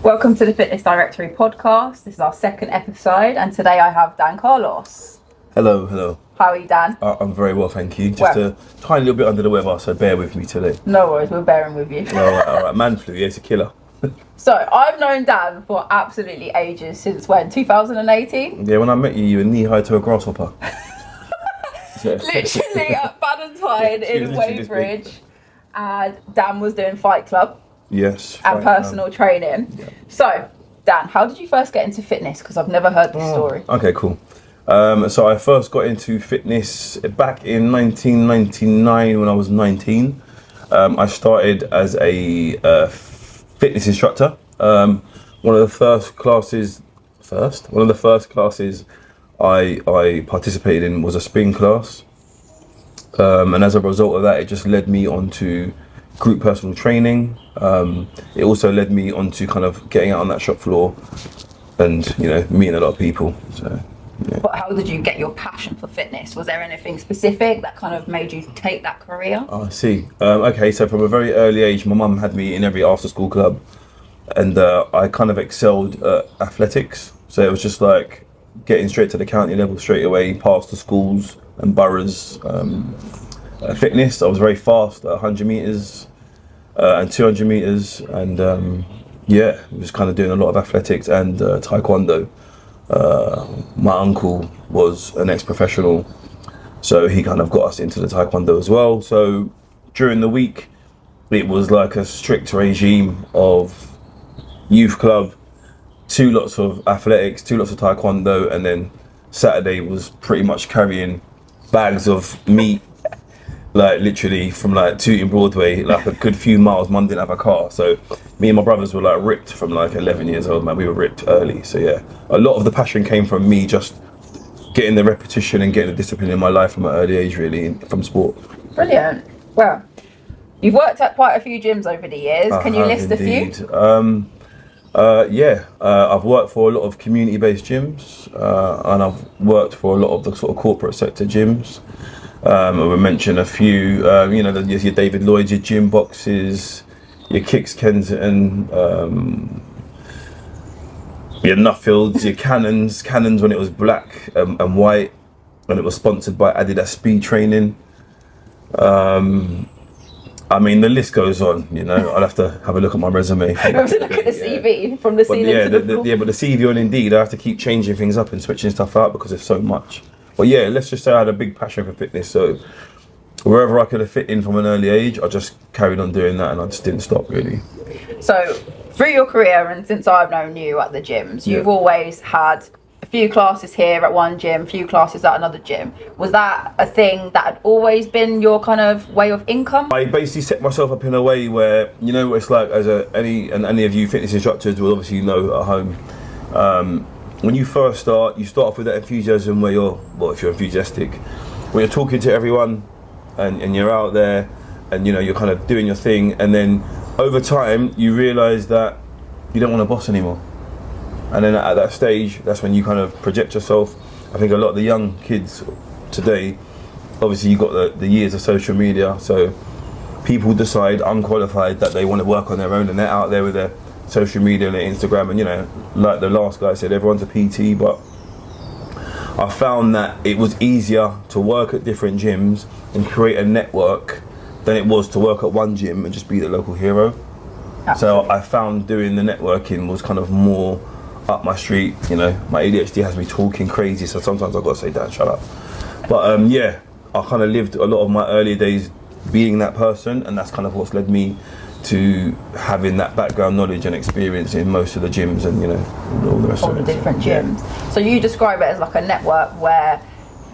Welcome to the Fitness Directory podcast. This is our second episode, and today I have Dan Carlos. Hello. How are you, Dan? I'm very well, thank you. Just a tiny little bit under the weather, so bear with me today. No worries, we're bearing with you. All right. Man flu, yeah, it's a killer. So, I've known Dan for absolutely ages, since when? 2018? Yeah, when I met you, you were knee-high to a grasshopper. Literally at Valentine in Weybridge. And Dan was doing Fight Club. Yes. And personal training. Yeah. So, Dan, how did you first get into fitness? Because I've never heard this story. Okay, cool. So I first got into fitness back in 1999 when I was 19. I started as a fitness instructor. One of the first classes I participated in was a spin class. And as a result of that, it just led me onto group personal training. It also led me onto kind of getting out on that shop floor and, meeting a lot of people. So, yeah. But how did you get your passion for fitness? Was there anything specific that kind of made you take that career? I see. Okay, so from a very early age, my mum had me in every after-school club, and I kind of excelled at athletics. So it was just like getting straight to the county level straight away, past the schools and boroughs. Fitness, I was very fast at 100 metres and 200 metres, and was kind of doing a lot of athletics and taekwondo. My uncle was an ex-professional, so he kind of got us into the taekwondo as well. So during the week, it was like a strict regime of youth club, 2 lots of athletics, 2 lots of taekwondo, and then Saturday was pretty much carrying bags of meat, like literally from like Tooting Broadway, like a good few miles. Mum didn't have a car, so me and my brothers were like ripped from like 11 years old, man. We were ripped early. So yeah, a lot of the passion came from me just getting the repetition and getting the discipline in my life from an early age, really, from sport. Brilliant. Well, you've worked at quite a few gyms over the years. Can you list indeed. a few? I've worked for a lot of community-based gyms, and I've worked for a lot of the sort of corporate sector gyms. I would mention a few, your David Lloyd's, your gym boxes, your Kicks Kensington, your Nuffields, your Cannons when it was black and white, and it was sponsored by Adidas Speed Training. I mean, the list goes on, I'll have to have a look at my resume. You have to look at the CV from the ceiling to the floor. But the CV on Indeed, I have to keep changing things up and switching stuff out because there's so much. But yeah, let's just say I had a big passion for fitness, so wherever I could have fit in from an early age, I just carried on doing that and I just didn't stop, really. So, through your career and since I've known you at the gyms, you've always had a few classes here at one gym, a few classes at another gym. Was that a thing that had always been your kind of way of income? I basically set myself up in a way where, it's like, as any of you fitness instructors will obviously know at home, when you first start, you start off with that enthusiasm where if you're enthusiastic, where you're talking to everyone and you're out there and you're kind of doing your thing, and then over time you realise that you don't want to boss anymore. And then at that stage, that's when you kind of project yourself. I think a lot of the young kids today, obviously you've got the years of social media, so people decide unqualified that they want to work on their own and they're out there with their social media and their Instagram, and like the last guy said, everyone's a PT, but I found that it was easier to work at different gyms and create a network than it was to work at one gym and just be the local hero. Absolutely. So I found doing the networking was kind of more up my street. My ADHD has me talking crazy, so sometimes I've got to say, "Dad, shut up." But I kind of lived a lot of my early days being that person, and that's kind of what's led me to having that background knowledge and experience in most of the gyms and all the rest of it. All the different gyms. Yeah. So you describe it as like a network where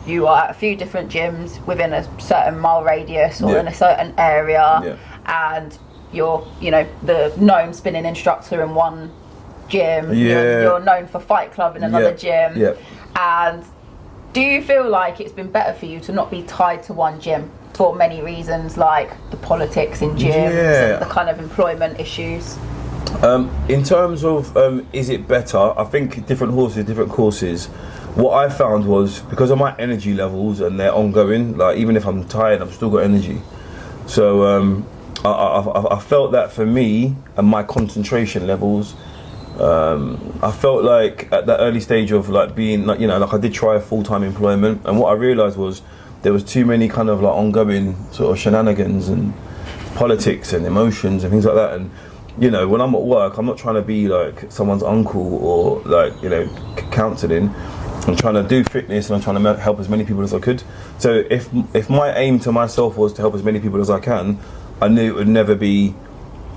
you are at a few different gyms within a certain mile radius or in a certain area, and you're the known spinning instructor in one gym. You're known for Fight Club in another gym. And do you feel like it's been better for you to not be tied to one gym for many reasons, like the politics in gyms and the kind of employment issues? In terms of is it better, I think different horses, different courses. What I found was, because of my energy levels and they're ongoing, like even if I'm tired, I've still got energy. So I felt that for me and my concentration levels, I felt like at that early stage of like being like, you know, like I did try a full-time employment, and what I realised was there was too many kind of like ongoing sort of shenanigans and politics and emotions and things like that. And you know, when I'm at work, I'm not trying to be like someone's uncle or like, you know, counselling. I'm trying to do fitness and I'm trying to help as many people as I could. So if my aim to myself was to help as many people as I can, I knew it would never be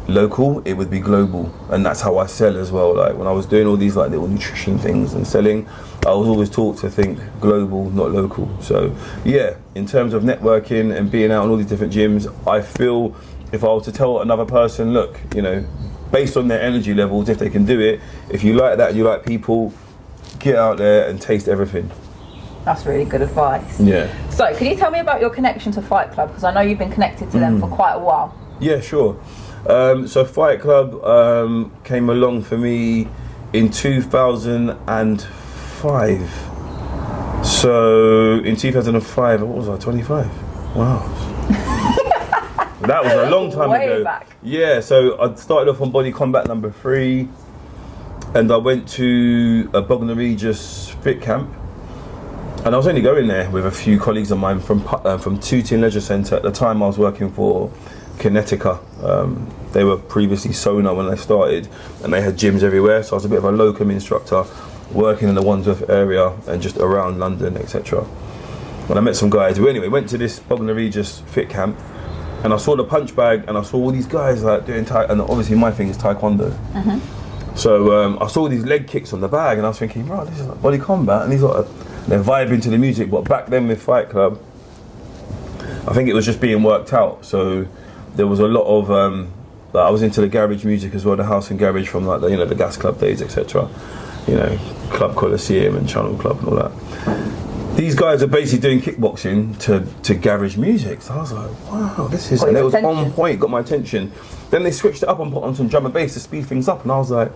local, it would be global. And that's how I sell as well. Like when I was doing all these like little nutrition things and selling, I was always taught to think global, not local. So yeah, in terms of networking and being out in all these different gyms, I feel if I was to tell another person, look, you know, based on their energy levels, if they can do it, if you like that and you like people, get out there and taste everything. That's really good advice. Yeah. So can you tell me about your connection to Fight Club? Because I know you've been connected to them for quite a while. Yeah, sure. So Fight Club came along for me in 2005. So in 2005, what was I, 25? Wow. That was a long time Way ago. back. Yeah, so I started off on Body Combat number 3, and I went to a Bognor Regis fit camp, and I was only going there with a few colleagues of mine from Tooting Leisure Centre. At the time I was working for Kinetica. They were previously Sona when they started, and they had gyms everywhere, so I was a bit of a locum instructor working in the Wandsworth area and just around London, etc. And I met some guys who anyway went to this Bognor Regis fit camp, and I saw the punch bag and I saw all these guys like doing and obviously my thing is taekwondo. So I saw these leg kicks on the bag and I was thinking, right, this is like Body Combat, and they're vibing to the music. But back then with Fight Club, I think it was just being worked out. So there was a lot of like I was into the garage music as well, the house and garage from like the, you know, the Gas Club days, etc. You know, Club Coliseum and Channel Club and all that. These guys are basically doing kickboxing to garage music. So I was like, wow, this is, and it was on point, got my attention. Then they switched it up and put on some drum and bass to speed things up, and I was like,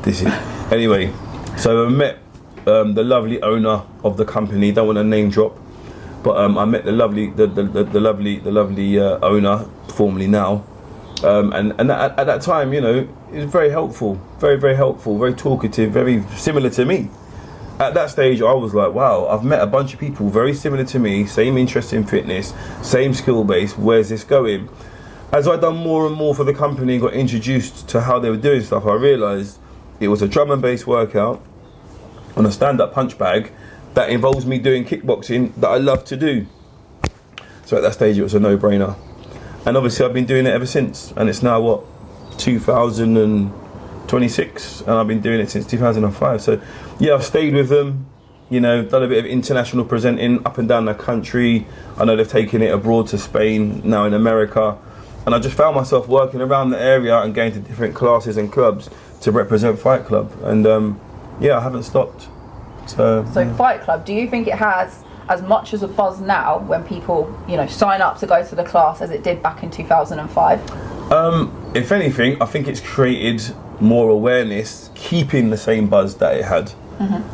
this is, anyway. So I met the lovely owner of the company. Don't want to name drop, but I met the lovely owner, formerly now, and at that time, you know, it was very helpful, very helpful, very talkative, very similar to me. At that stage, I was like, wow, I've met a bunch of people very similar to me, same interest in fitness, same skill base, where's this going? As I'd done more and more for the company and got introduced to how they were doing stuff, I realised it was a drum and bass workout on a stand-up punch bag that involves me doing kickboxing that I love to do. So at that stage, it was a no-brainer. And obviously, I've been doing it ever since. And it's now, what, 2026, and I've been doing it since 2005. So yeah, I've stayed with them, you know, done a bit of international presenting up and down the country. I know they've taken it abroad to Spain, now in America, and I just found myself working around the area and going to different classes and clubs to represent Fight Club, and yeah, I haven't stopped. So Fight Club, do you think it has as much as a buzz now when people, you know, sign up to go to the class as it did back in 2005? If anything, I think it's created more awareness, keeping the same buzz that it had.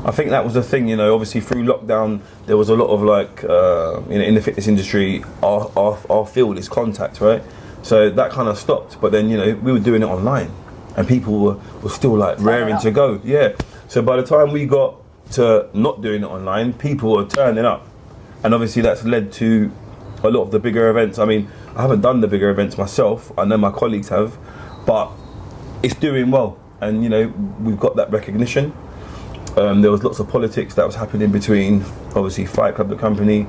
I think that was the thing, you know, obviously through lockdown there was a lot of like, you know, in the fitness industry, our field is contact, right? So that kind of stopped, but then, you know, we were doing it online and people were still like raring to go. Yeah. So by the time we got to not doing it online, people were turning up. And obviously that's led to a lot of the bigger events. I mean, I haven't done the bigger events myself, I know my colleagues have, but it's doing well. And, you know, we've got that recognition. There was lots of politics that was happening between, obviously, Fight Club, the company,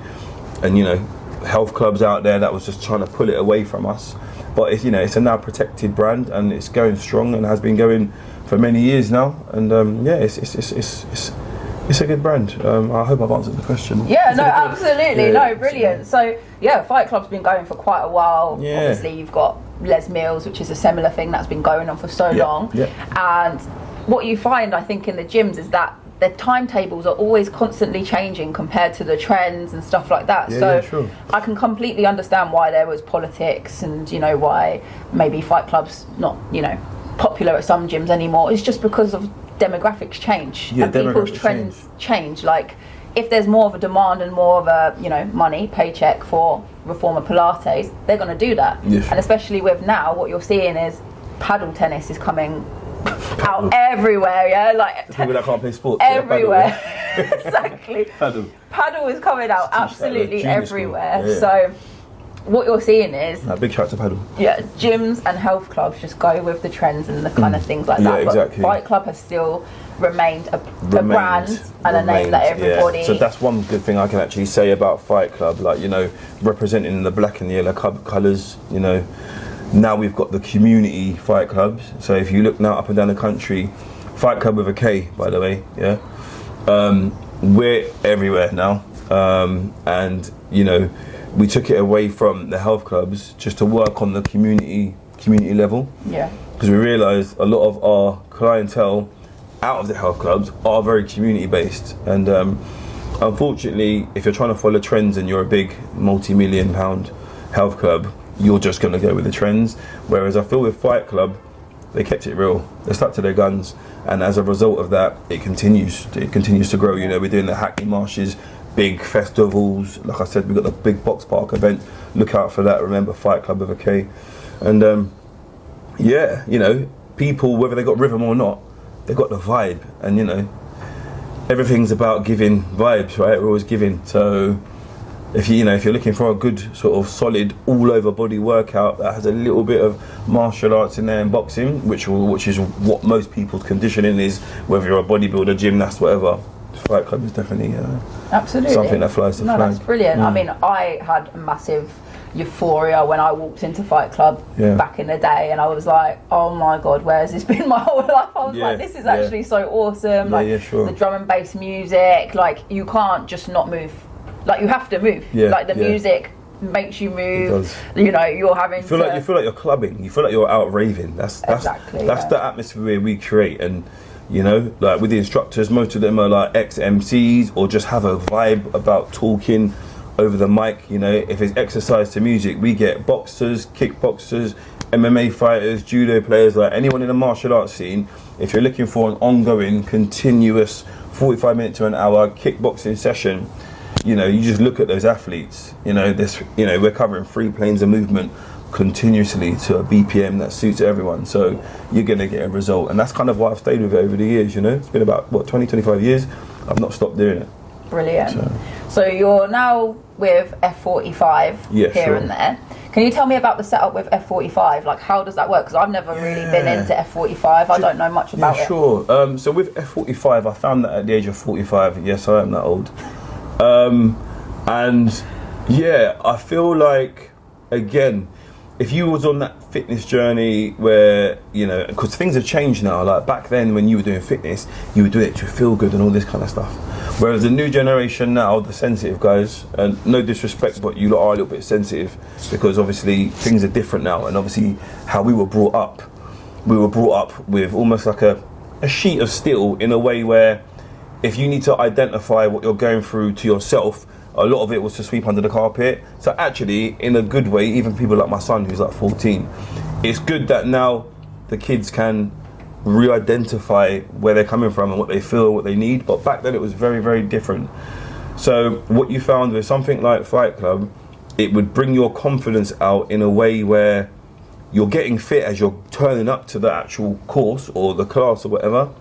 and, you know, health clubs out there that was just trying to pull it away from us. But it's, you know, it's a now protected brand and it's going strong and has been going for many years now. And yeah, it's a good brand. I hope I've answered the question. Yeah, no, absolutely, no, brilliant. So yeah, Fight Club's been going for quite a while. Yeah. Obviously, you've got Les Mills, which is a similar thing that's been going on for so long. Yeah. And what you find, I think, in the gyms is that their timetables are always constantly changing compared to the trends and stuff like that. Yeah, sure. I can completely understand why there was politics and, you know, why maybe Fight Club's not, you know, popular at some gyms anymore. It's just because of demographics change and people's trends change. Like, if there's more of a demand and more of a, you know, money paycheck for Reformer Pilates, they're going to do that. Yes. And especially with now, what you're seeing is paddle tennis is coming out everywhere, yeah, like people that can't play sports. everywhere. Exactly. Paddle is coming out absolutely everywhere. Yeah. So what you're seeing is big shout to paddle. Yeah, gyms and health clubs just go with the trends and the kind of things like that. Exactly. But Fight Club has still remained a brand and a name that everybody. Yeah. So that's one good thing I can actually say about Fight Club. Like, you know, representing the black and yellow colours. You know, now we've got the community fight clubs. So if you look now up and down the country, Fight Club with a K, by the way. Yeah, we're everywhere now, and you know, we took it away from the health clubs just to work on the community level. Yeah. Because we realised a lot of our clientele out of the health clubs are very community based, and unfortunately, if you're trying to follow trends and you're a big multi-million pound health club, you're just going to go with the trends. Whereas I feel with Fight Club, they kept it real. They stuck to their guns, and as a result of that, it continues to grow. You know, we're doing the Hackney Marshes, big festivals. Like I said, we've got the big Box Park event. Look out for that. Remember, Fight Club with a K. And yeah, you know, people, whether they got rhythm or not, they got the vibe. And you know, everything's about giving vibes, right? We're always giving. So if you're looking for a good sort of solid all over body workout that has a little bit of martial arts in there and boxing, which is what most people's conditioning is, whether you're a bodybuilder, gymnast, whatever, Fight Club is definitely absolutely something that flies the flag. That's brilliant. I mean, I had a massive euphoria when I walked into Fight Club back in the day, and I was like, oh my god, where's this been my whole life? I was like, this is actually so awesome. The drum and bass music, like you can't just not move, like you have to move. Like the music makes you move. You know, you're having you feel like you're clubbing, you feel like you're out raving. That's the atmosphere we create. And you know, like with the instructors, most of them are like ex-MCs or just have a vibe about talking over the mic. You know, if it's exercise to music, we get boxers, kickboxers, MMA fighters, judo players, like anyone in the martial arts scene. If you're looking for an ongoing, continuous 45 minutes to an hour kickboxing session, you know, you just look at those athletes. You know, we're covering 3 planes of movement continuously to a BPM that suits everyone. So you're gonna get a result, and that's kind of why I've stayed with it over the years. You know, it's been about 20-25 years. I've not stopped doing it. Brilliant. So you're now with F45 here and there. Can you tell me about the setup with F45? Like, how does that work? Because I've never really been into F45. I don't know much about it. Sure. So with F45, I found that at the age of 45. Yes, I am that old. And yeah, I feel like, again, if you was on that fitness journey where, you know, because things have changed now. Like back then when you were doing fitness, you would do it to feel good and all this kind of stuff. Whereas the new generation now, the sensitive guys, and no disrespect, but you lot are a little bit sensitive because obviously things are different now, and obviously how we were brought up with almost like a sheet of steel, in a way where if you need to identify what you're going through to yourself, a lot of it was to sweep under the carpet. So actually, in a good way, even people like my son who's like 14, it's good that now the kids can re-identify where they're coming from and what they feel, what they need. But back then it was very, very different. So what you found with something like Fight Club, it would bring your confidence out in a way where you're getting fit as you're turning up to the actual course or the class or whatever,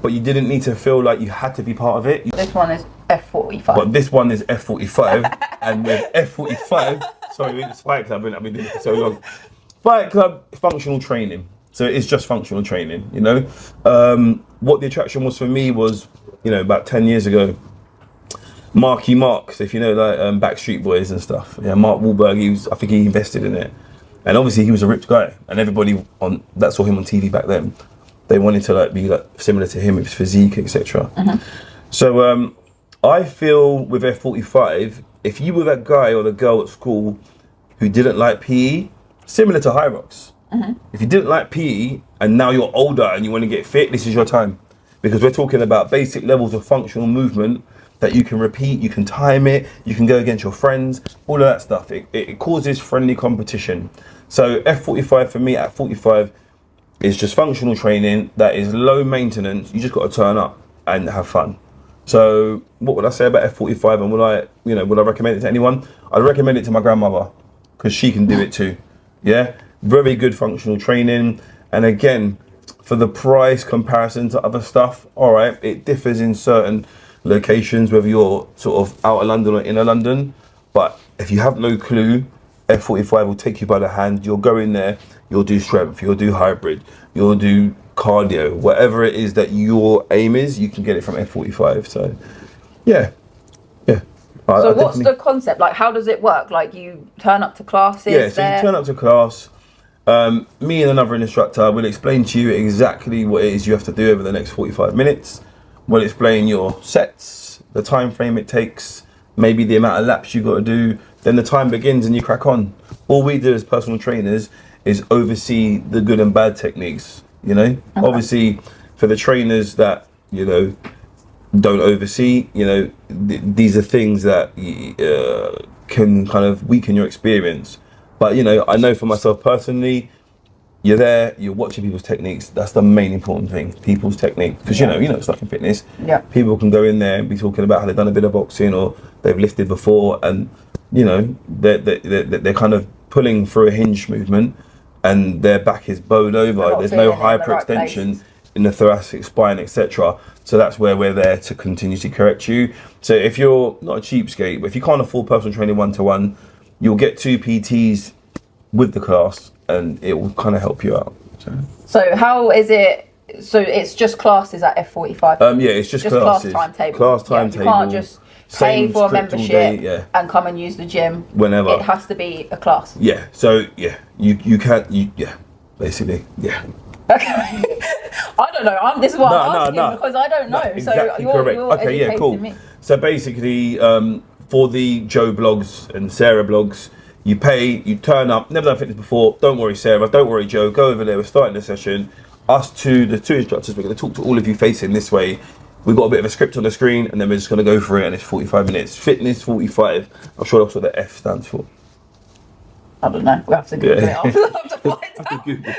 but you didn't need to feel like you had to be part of it. This one is F45. But this one is F45, and with F45, sorry, it's Fight Club, and I've been doing it for so long. Fight Club, functional training. So it's just functional training, you know. What the attraction was for me was, you know, about 10 years ago, Marky Mark, so if you know, like Backstreet Boys and stuff. Yeah, Mark Wahlberg, I think he invested in it. And obviously he was a ripped guy, and everybody that saw him on TV back then, they wanted to like be like similar to him with his physique, etc. So I feel with F45, if you were that guy or the girl at school who didn't like PE, similar to High Rocks. If you didn't like PE and now you're older and you want to get fit, this is your time. Because we're talking about basic levels of functional movement that you can repeat, you can time it, you can go against your friends, all of that stuff. It causes friendly competition. So F45 for me at 45 is just functional training that is low maintenance. You just got to turn up and have fun. So what would I say about F45, and would I recommend it to anyone? I'd recommend it to my grandmother because she can do it too. Yeah, very good functional training. And again, for the price comparison to other stuff, all right, it differs in certain locations, whether you're sort of out of London or inner London. But if you have no clue, F45 will take you by the hand. You'll go in there, you'll do strength, you'll do hybrid, you'll do cardio, whatever it is that your aim is, you can get it from F45. So yeah. So what's the concept? Like, how does it work? Like, you turn up to classes? Yeah, so you turn up to class. Me and another instructor will explain to you exactly what it is you have to do over the next 45 minutes. We'll explain your sets, the time frame it takes, maybe the amount of laps you got to do. Then the time begins and you crack on. All we do as personal trainers is oversee the good and bad techniques, you know? Okay. Obviously, for the trainers that, you know, don't oversee, you know, these are things that can kind of weaken your experience. But, you know, I know for myself personally, you're there, you're watching people's techniques. That's the main important thing, people's technique. Because, you know, it's like in fitness. Yeah. People can go in there and be talking about how they've done a bit of boxing or they've lifted before, and, you know, they're kind of pulling through a hinge movement and their back is bowed over. There's no hyperextension in the thoracic spine, etc. So that's where we're there to continuously correct you. So if you're not a cheapskate, but if you can't afford personal training 1-to-1, you'll get 2 PTs with the class and it will kind of help you out. So how is it? So it's just classes at F45? Yeah, it's just classes. Class timetable. Class timetable. You can't just pay for a membership and come and use the gym whenever. It has to be a class. Yeah. So you can't. Basically. Yeah. Okay. I don't know. This is what I'm asking because I don't know. Exactly so correct. You're okay. Yeah. Cool. me. So basically, for the Joe blogs and Sarah blogs, you pay. You turn up. Never done fitness before. Don't worry, Sarah. Don't worry, Joe. Go over there. We're starting the session. Us two, the 2 instructors, we're going to talk to all of you facing this way. We've got a bit of a script on the screen, and then we're just going to go for it. And it's 45 minutes. Fitness 45. I'm sure that's what the F stands for. I don't know. We'll have to Google it. I'll have to find out.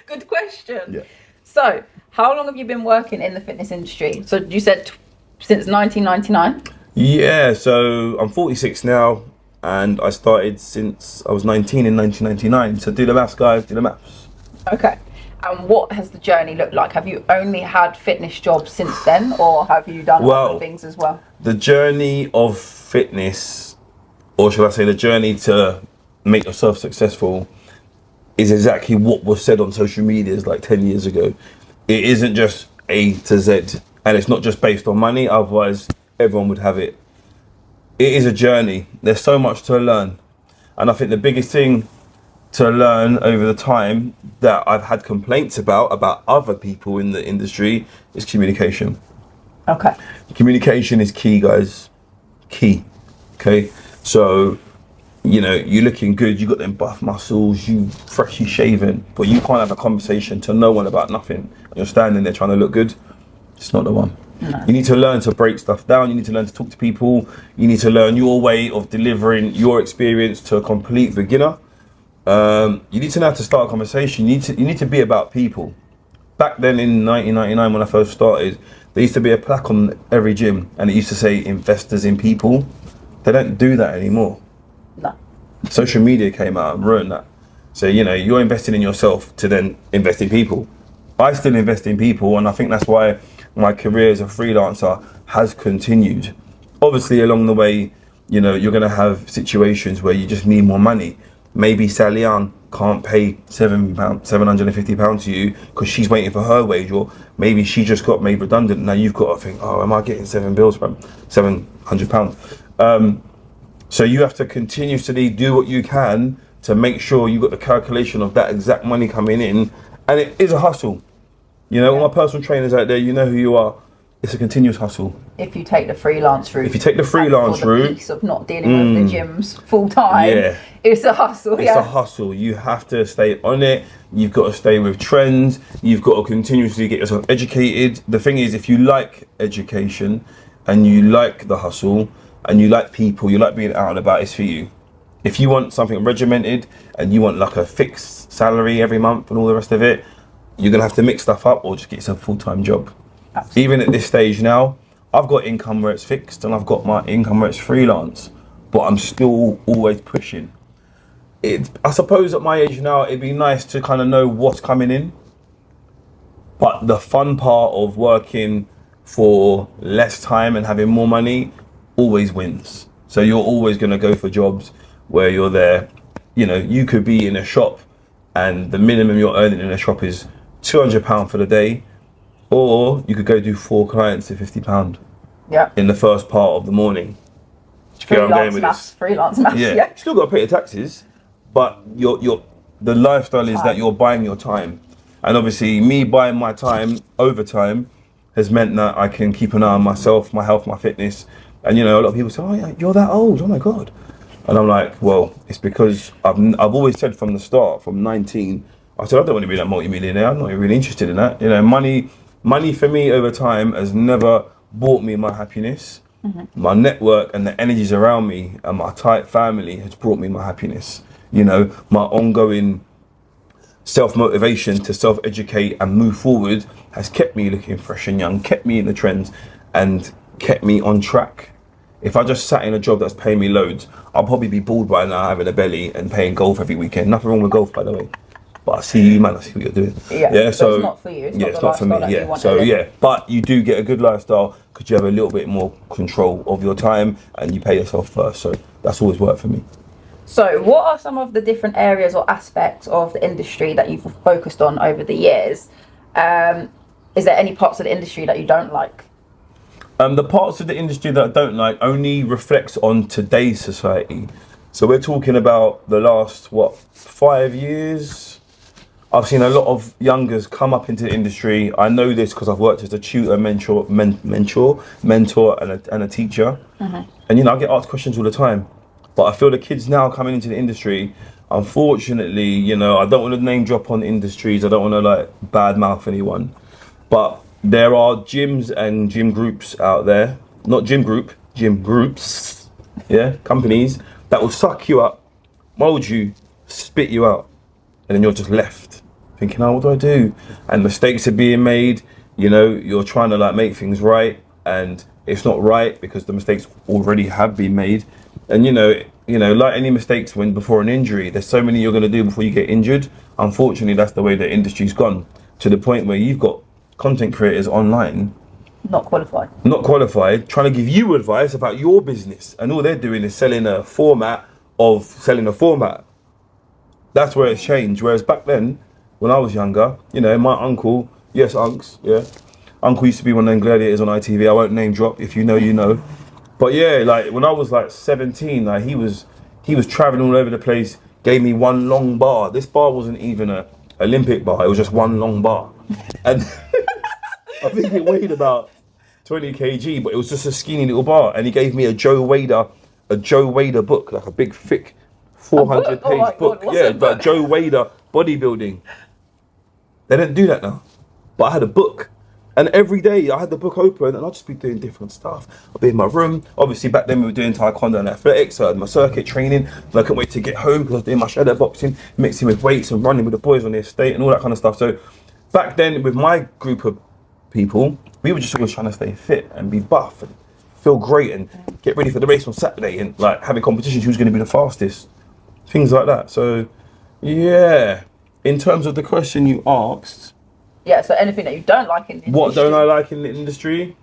Good question. Yeah. So, how long have you been working in the fitness industry? So you said since 1999? Yeah, so I'm 46 now, and I started since I was 19 in 1999. So do the maths, guys, do the maths. Okay. And what has the journey looked like? Have you only had fitness jobs since then, or have you done other things as well? The journey of fitness, or should I say the journey to make yourself successful, is exactly what was said on social media like 10 years ago. It isn't just A to Z, and it's not just based on money, otherwise everyone would have it. It is a journey. There's so much to learn, and I think the biggest thing to learn over the time that I've had complaints about other people in the industry is communication. Okay. Communication is key, guys. Key. Okay. So, you know, you're looking good, you got them buff muscles, you freshly shaven, but you can't have a conversation to no one about nothing. You're standing there trying to look good. It's not the one. No. You need to learn to break stuff down. You need to learn to talk to people. You need to learn your way of delivering your experience to a complete beginner. You need to know how to start a conversation. You need to be about people. Back then in 1999 when I first started, there used to be a plaque on every gym and it used to say investors in people. They don't do that anymore. No. Social media came out and ruined that. So, you know, you're investing in yourself to then invest in people. I still invest in people, and I think that's why my career as a freelancer has continued. Obviously, along the way, you know, you're going to have situations where you just need more money. Maybe Sally Ann can't pay £750 to you because she's waiting for her wage, or maybe she just got made redundant. Now you've got to think, oh, am I getting £700? So you have to continuously do what you can to make sure you got the calculation of that exact money coming in, and it is a hustle. You know, all my personal trainers out there, you know who you are. It's a continuous hustle. If you take the freelance route. If you take the freelance route. The piece of not dealing with the gyms full time. It's a hustle. It's a hustle. You have to stay on it. You've got to stay with trends. You've got to continuously get yourself educated. The thing is, if you like education and you like the hustle and you like people, you like being out and about, it's for you. If you want something regimented and you want like a fixed salary every month and all the rest of it, you're going to have to mix stuff up or just get yourself a full-time job. Absolutely. Even at this stage now, I've got income where it's fixed and I've got my income where it's freelance, but I'm still always pushing. I suppose at my age now, it'd be nice to kind of know what's coming in. But the fun part of working for less time and having more money always wins. So you're always going to go for jobs where you're there. You know, you could be in a shop and the minimum you're earning in a shop is £200 for the day, or you could go do 4 clients at £50 in the first part of the morning. Freelance maths. Yeah, you still got to pay your taxes, but the lifestyle is that you're buying your time. And obviously me buying my time over time has meant that I can keep an eye on myself, my health, my fitness. And you know, a lot of people say, oh yeah, you're that old, oh my God. And I'm like, well, it's because I've always said from the start, from 19, I said, I don't want to be that multi-millionaire, I'm not really interested in that. You know, money for me over time has never bought me my happiness. My network and the energies around me and my tight family has brought me my happiness. You know, my ongoing self-motivation to self-educate and move forward has kept me looking fresh and young, kept me in the trends and kept me on track. If I just sat in a job that's paying me loads, I'll probably be bored by now, having a belly and playing golf every weekend. Nothing wrong with golf, by the way. But I see you, man, I see what you're doing. Yeah, so it's not for you. It's not for me. Yeah, so yeah, but you do get a good lifestyle because you have a little bit more control of your time and you pay yourself first. So that's always worked for me. So what are some of the different areas or aspects of the industry that you've focused on over the years? Is there any parts of the industry that you don't like? The parts of the industry that I don't like only reflects on today's society. So we're talking about the last, 5 years? I've seen a lot of youngers come up into the industry. I know this because I've worked as a tutor, mentor, and a teacher. And you know, I get asked questions all the time. But I feel the kids now coming into the industry, unfortunately, you know, I don't want to name drop on industries. I don't want to like bad mouth anyone. But there are gyms and gym groups out there, not gym group, gym groups, companies that will suck you up, mold you, spit you out, and then you're just left thinking, oh, what do I do? And mistakes are being made. You know, you're trying to like make things right, and it's not right because the mistakes already have been made. And you know, like any mistakes before an injury, there's so many you're going to do before you get injured. Unfortunately, that's the way the industry's gone, to the point where you've got content creators online not qualified trying to give you advice about your business, and all they're doing is selling a format. That's where it's changed. Whereas back then, when I was younger, you know, my uncle, yes, unks, yeah, uncle used to be one of them gladiators on ITV. I won't name drop. If you know, you know. But yeah, like when I was like 17, like he was traveling all over the place. Gave me one long bar. This bar wasn't even a Olympic bar. It was just one long bar, and I think it weighed about 20 kg, but it was just a skinny little bar. And he gave me a Joe Wader book, like a big thick 400-page book. Yeah, like Joe Wader bodybuilding. They don't do that now. But I had a book. And every day I had the book open and I'd just be doing different stuff. I'd be in my room. Obviously back then we were doing taekwondo and athletics. So I had my circuit training. And I couldn't wait to get home because I was doing my shadow boxing, mixing with weights and running with the boys on the estate and all that kind of stuff. So back then with my group of people, we were just always trying to stay fit and be buff and feel great and get ready for the race on Saturday and like having competitions, who's going to be the fastest. Things like that. So yeah, in terms of the question you asked, yeah, so anything that you don't like in the industry. What don't I like in the industry?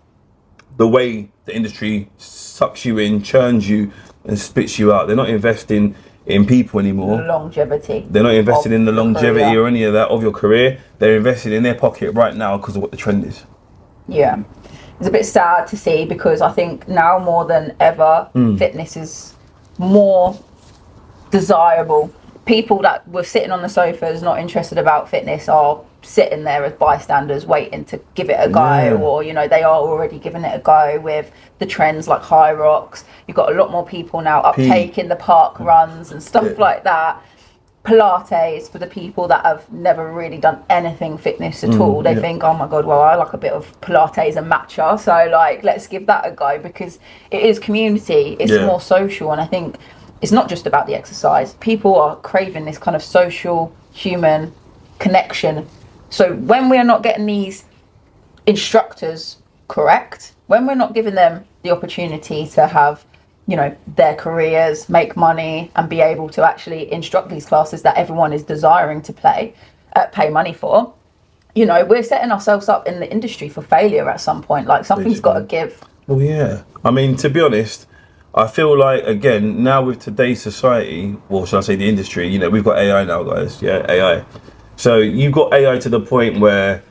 The way the industry sucks you in, churns you, and spits you out. They're not investing in people anymore. Longevity. They're not investing in the longevity or any of that of your career. They're investing in their pocket right now because of what the trend is. Yeah. It's a bit sad to see because I think now more than ever, fitness is more desirable. People that were sitting on the sofas not interested about fitness are sitting there as bystanders waiting to give it a go, or you know, they are already giving it a go with the trends like high rocks. You've got a lot more people now uptaking the park runs and stuff like that. Pilates for the people that have never really done anything fitness at all. They think, oh my god, well, I like a bit of Pilates and matcha, so like let's give that a go, because it is community, it's more social. And I think it's not just about the exercise. People are craving this kind of social, human connection. So when we are not getting these instructors correct, when we're not giving them the opportunity to have, you know, their careers, make money, and be able to actually instruct these classes that everyone is desiring to pay money for, you know, we're setting ourselves up in the industry for failure at some point. Like, something's got to give. Well, yeah. I mean, to be honest, I feel like, again, now with today's society, or should I say the industry, you know, we've got AI now, guys. Yeah, AI. So you've got AI to the point where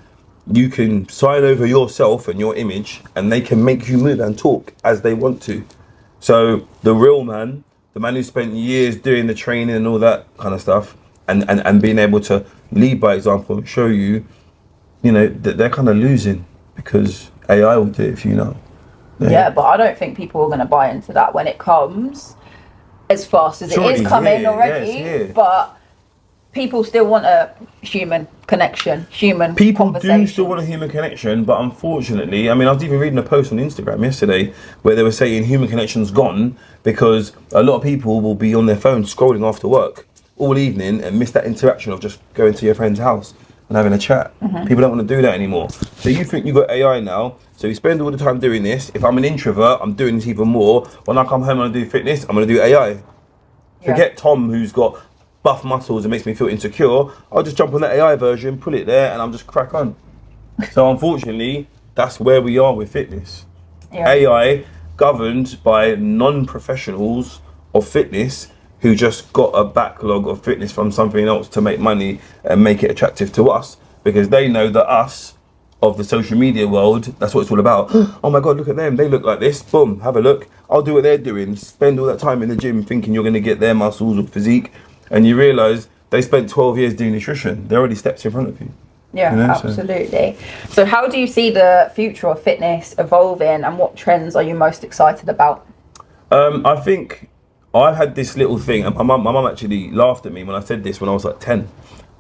you can sign over yourself and your image, and they can make you move and talk as they want to. So the real man, the man who spent years doing the training and all that kind of stuff, and being able to lead by example and show you, you know, that they're kind of losing because AI will do it for you now. Yeah, but I don't think people are going to buy into that when it comes as fast as it is coming already. But people still want a human connection, human conversation. Do still want a human connection, but unfortunately, I mean, I was even reading a post on Instagram yesterday where they were saying human connection's gone because a lot of people will be on their phone scrolling after work all evening and miss that interaction of just going to your friend's house and having a chat. People don't want to do that anymore. So you think you've got AI now, so you spend all the time doing this. If I'm an introvert, I'm doing this even more. When I come home and I do fitness, I'm going to do AI. Forget Tom, who's got buff muscles and makes me feel insecure. I'll just jump on that AI version, pull it there, and I'm just crack on. So unfortunately, that's where we are with fitness. AI governed by non-professionals of fitness who just got a backlog of fitness from something else to make money and make it attractive to us, because they know that us of the social media world, that's what it's all about. Oh my God, look at them, they look like this. Boom, have a look. I'll do what they're doing. Spend all that time in the gym thinking you're going to get their muscles or physique, and you realise they spent 12 years doing nutrition. They're already steps in front of you. Yeah, you know, absolutely. So how do you see the future of fitness evolving, and what trends are you most excited about? I think I've had this little thing, and my mum actually laughed at me when I said this when I was like 10.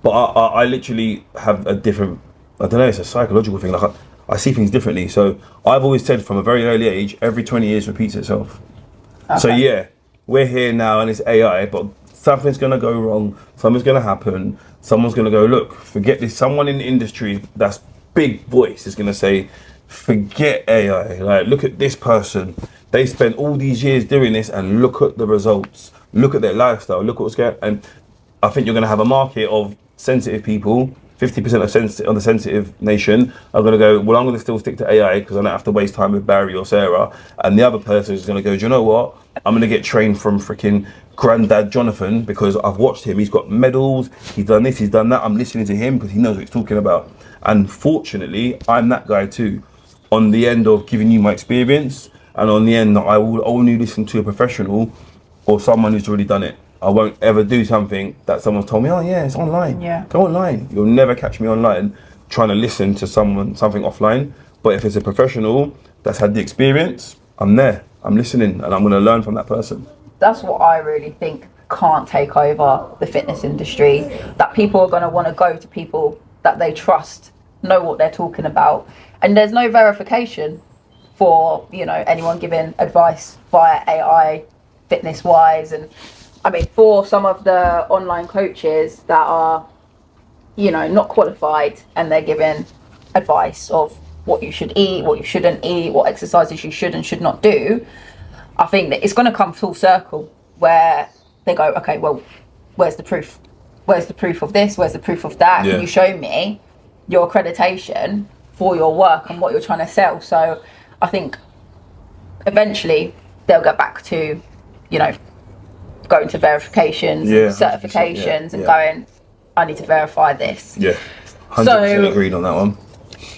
But I literally have a different, I don't know, it's a psychological thing. Like I see things differently. So I've always said from a very early age, every 20 years repeats itself. Okay. So yeah, we're here now and it's AI, but something's going to go wrong. Something's going to happen. Someone's going to go, look, forget this. Someone in the industry that's big voice is going to say, forget AI. Like, look at this person. They spent all these years doing this and look at the results. Look at their lifestyle. Look at what's going on. And I think you're going to have a market of sensitive people. 50% of the sensitive nation are going to go, well, I'm going to still stick to AI because I don't have to waste time with Barry or Sarah. And the other person is going to go, do you know what? I'm going to get trained from freaking Granddad Jonathan because I've watched him. He's got medals. He's done this. He's done that. I'm listening to him because he knows what he's talking about. And fortunately, I'm that guy too. On the end of giving you my experience, and on the end, I will only listen to a professional or someone who's already done it. I won't ever do something that someone's told me, oh yeah, it's online. Yeah. Go online. You'll never catch me online trying to listen to something offline. But if it's a professional that's had the experience, I'm there. I'm listening and I'm going to learn from that person. That's what I really think can't take over the fitness industry. That people are going to want to go to people that they trust, know what they're talking about. And there's no verification for, you know, anyone giving advice via AI, fitness-wise. And I mean, for some of the online coaches that are, you know, not qualified and they're giving advice of what you should eat, what you shouldn't eat, what exercises you should and should not do, I think that it's going to come full circle where they go, okay, well, where's the proof? Where's the proof of this? Where's the proof of that? Yeah. Can you show me your accreditation for your work and what you're trying to sell? So I think eventually they'll get back to, you know, going to verifications, certifications, and going, I need to verify this. Yeah, 100% agreed on that one.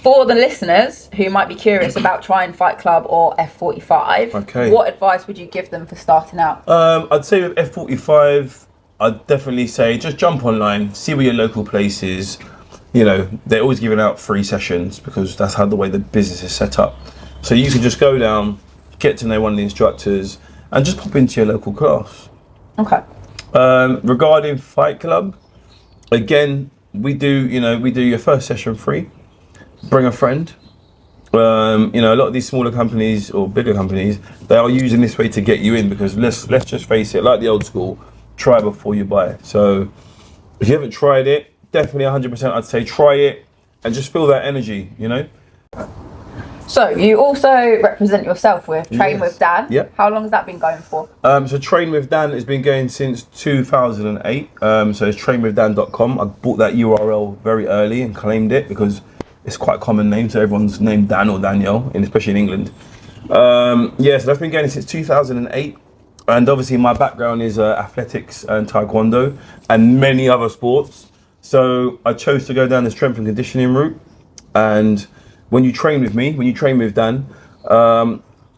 For the listeners who might be curious about trying FightKlub or F45, what advice would you give them for starting out? I'd say with F45, I'd definitely say just jump online, see where your local place is. You know, they're always giving out free sessions because that's how the way the business is set up. So you can just go down, get to know one of the instructors, and just pop into your local class. Okay. Regarding FightKlub, again, we do your first session free. Bring a friend. You know, a lot of these smaller companies or bigger companies, they are using this way to get you in because let's just face it, like the old school, try before you buy. So if you haven't tried it, definitely 100% I'd say try it and just feel that energy, you know. So you also represent yourself with Train with Dan. Yep. How long has that been going for? So Train with Dan has been going since 2008. So it's trainwithdan.com. I bought that URL very early and claimed it because it's quite a common name. So everyone's named Dan or Daniel, and especially in England. So that's been going since 2008. And obviously my background is athletics and taekwondo and many other sports. So I chose to go down the strength and conditioning route. And when you train with me, when you train with Dan,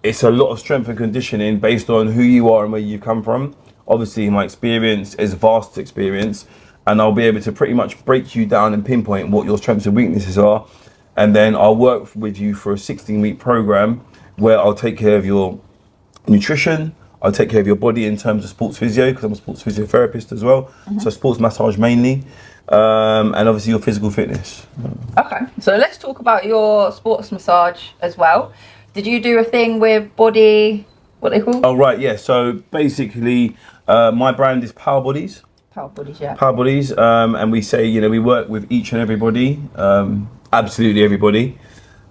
it's a lot of strength and conditioning based on who you are and where you come from. Obviously, my experience is vast experience, and I'll be able to pretty much break you down and pinpoint what your strengths and weaknesses are. And then I'll work with you for a 16-week program where I'll take care of your nutrition, I'll take care of your body in terms of sports physio, because I'm a sports physiotherapist as well. So sports massage mainly. And obviously your physical fitness. Okay, so let's talk about your sports massage as well. Did you do a thing with body, what they call? Oh right, yeah. So basically, my brand is Power Bodies. Power Bodies, yeah. Power Bodies, and we say, you know, we work with each and everybody, absolutely everybody,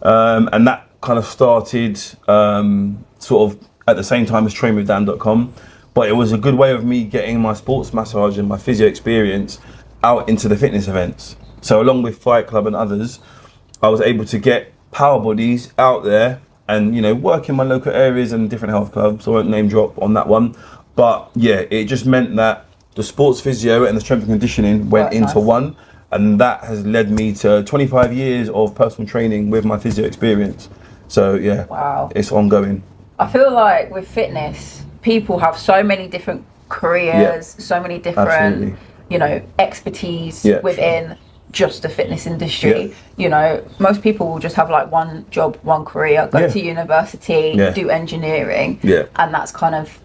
and that kind of started sort of at the same time as trainwithdan.com. But it was a good way of me getting my sports massage and my physio experience out into the fitness events. So along with FightKlub and others, I was able to get Power Bodies out there and, you know, work in my local areas and different health clubs. I won't name drop on that one. But yeah, it just meant that the sports physio and the strength and conditioning went into one. And that has led me to 25 years of personal training with my physio experience. So yeah, wow, it's ongoing. I feel like with fitness, people have so many different careers, so many different, you know, expertise within just the fitness industry. You know, most people will just have like one job, one career, go to university, do engineering, and that's kind of,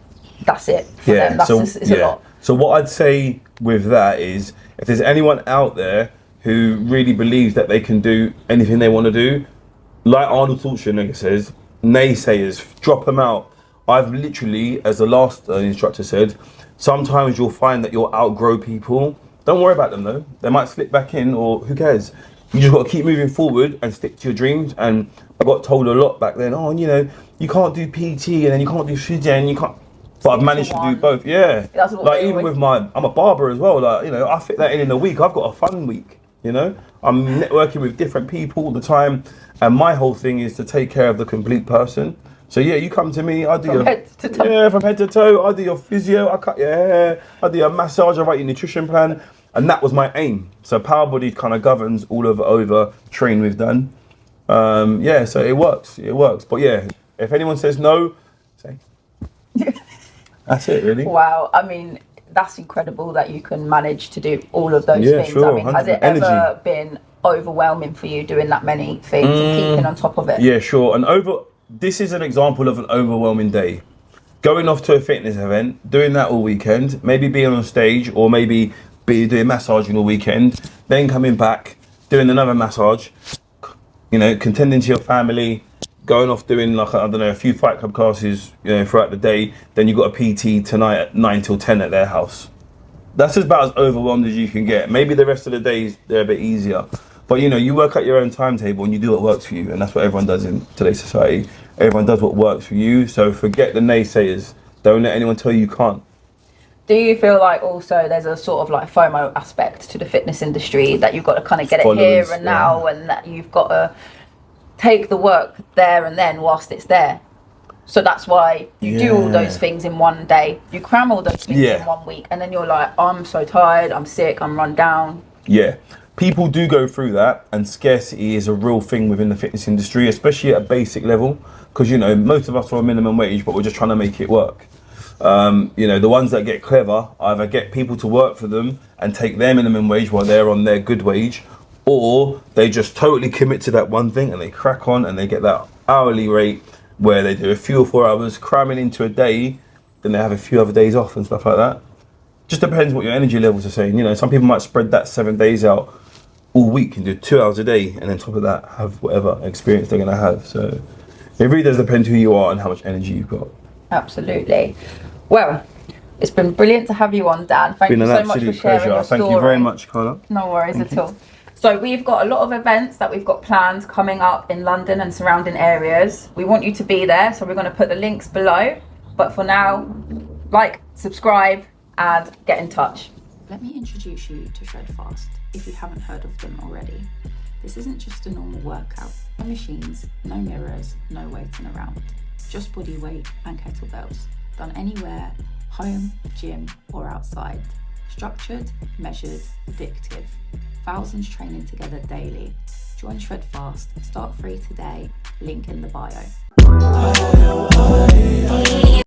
that's it for them. That's just, it's a lot. So what I'd say with that is, if there's anyone out there who really believes that they can do anything they want to do, like Arnold Schwarzenegger says, naysayers, drop them out. I've literally, as the last instructor said, sometimes you'll find that you'll outgrow people. Don't worry about them though. They might slip back in, or who cares? You just got to keep moving forward and stick to your dreams. And I got told a lot back then, oh, you know, you can't do PT and then you can't do physio and you can't. But I've managed to do both. Yeah. Like even with I'm a barber as well. Like, you know, I fit that in a week. I've got a fun week. You know, I'm networking with different people all the time, and my whole thing is to take care of the complete person. So yeah, you come to me, I do from head to toe. I do your physio, I cut your hair, I do your massage, I write your nutrition plan, and that was my aim. So Power Body kind of governs all over Train With Dan. So it works. But yeah, if anyone says no, say. That's it, really. Wow, I mean, that's incredible that you can manage to do all of those things. Sure, I mean, has it ever been overwhelming for you doing that many things and keeping on top of it? Yeah, sure. This is an example of an overwhelming day. Going off to a fitness event, doing that all weekend, maybe being on stage, or maybe doing massaging all weekend, then coming back, doing another massage, you know, contending to your family, going off doing like, I don't know, a few Fight Club classes, you know, throughout the day, then you've got a PT tonight at 9 till 10 at their house. That's about as overwhelmed as you can get. Maybe the rest of the days, they're a bit easier. But, you know, you work out your own timetable and you do what works for you. And that's what everyone does in today's society. Everyone does what works for you. So forget the naysayers. Don't let anyone tell you can't. Do you feel like also there's a sort of like FOMO aspect to the fitness industry, that you've got to kind of get it here and now, and that you've got to take the work there and then whilst it's there? So that's why you do all those things in one day. You cram all those things in 1 week, and then you're like, I'm so tired, I'm sick, I'm run down. Yeah. People do go through that, and scarcity is a real thing within the fitness industry, especially at a basic level, because, you know, most of us are on minimum wage, but we're just trying to make it work. You know, the ones that get clever either get people to work for them and take their minimum wage while they're on their good wage, or they just totally commit to that one thing and they crack on and they get that hourly rate where they do a few or 4 hours cramming into a day, then they have a few other days off and stuff like that. Just depends what your energy levels are saying. You know, some people might spread that 7 days out all week and do 2 hours a day, and then top of that have whatever experience they're going to have. So it really does depend who you are and how much energy you've got. Absolutely. Well, it's been brilliant to have you on, Dan. Thank you so much for sharing your story. Thank you very much, Carla. No worries at all. So we've got a lot of events that we've got planned coming up in London and surrounding areas. We want you to be there, so we're going to put the links below. But for now, like, subscribe, and get in touch. Let me introduce you to Shred Fast, if you haven't heard of them already. This isn't just a normal workout. No machines, no mirrors, no waiting around. Just body weight and kettlebells. Done anywhere, home, gym, or outside. Structured, measured, addictive. Thousands training together daily. Join Shred Fast. Start free today. Link in the bio.